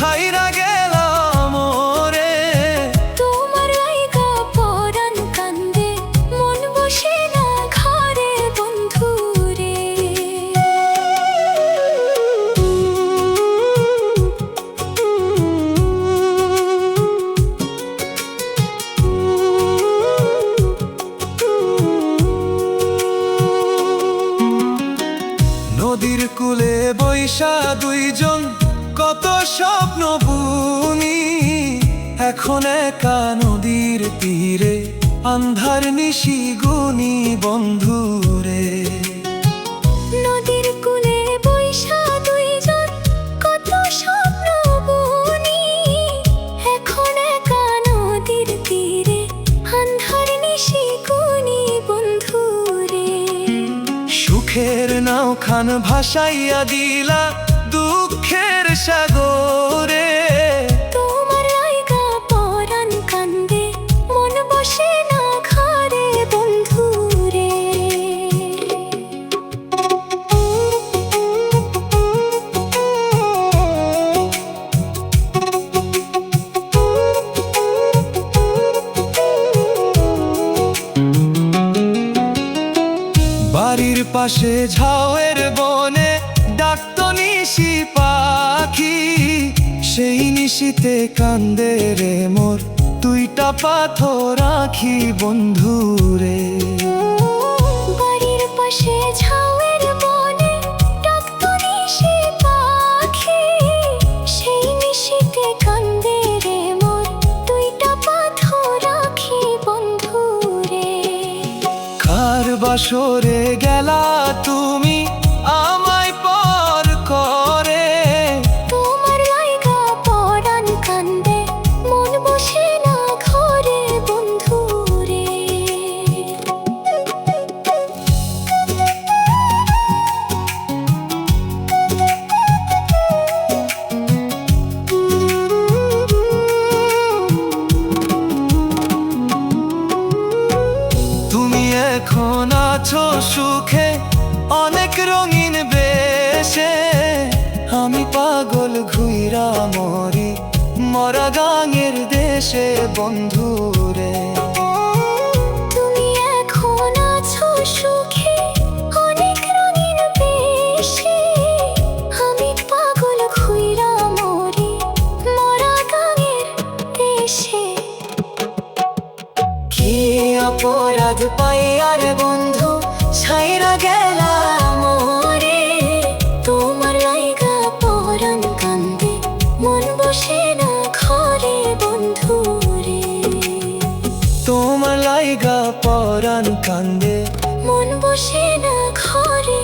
ছাইরা গেলাম রে। তোমার লাইগা পরাণ কান্দে, মন বসে না ঘরে বন্ধুরে। নদীর কূলে বৈশা দুইজন কত স্বপ্ন বুনি, এখন একা নদীর তীরে আন্ধার নিশি গুনি বন্ধুরে। নদীর কূলে বৈশা দুইজন কত স্বপ্ন বুনি, এখন একা নদীর তীরে আন্ধার নিশি গুনি বন্ধুরে। সুখের নাও খান ভাসাইয়া দিলা দুঃখের সাগরে। তোমার লাইগা পরাণ কান্দে, মন বসে না ঘরে বন্ধুরে। বাড়ির পাশে ঝাউয়ের বনে ডাকতো নিশি পাখি, সেই নিশিতে কান্দে রে মোর দুইটা পাথর রাখি বন্ধুরে। বাড়ির পাশে ঝাউয়ের বনে ডাকতো নিশি পাখি, সেই নিশিতে কান্দে রে মোর দুইটা পাথর রাখি বন্ধুরে। কার বাসরে গেলা তুমি আমায় পর করে। তোমার লাইগা পরাণ কান্দে, মন বসে না ঘরে বন্ধুরে। তুমি এখন আছো সুখে অনেক রঙিন বেশে, আমি পাগল ঘুইরা মরি মরা গাঙের দেশে বন্ধুরে। তুমি এখন আছো সুখে অনেক রঙিন বেশে, আমি পাগল ঘুইরা মরি মরা গাঙের দেশে। কি অপরাধ পাই আর বন্ধু ছাইরা গেলাম মোরে, তোমার লাইগা পরাণ কান্দে, মন বসে না ঘরে বন্ধুরে। তোমার লাইগা পরাণ কান্দে, মন বসে না ঘরে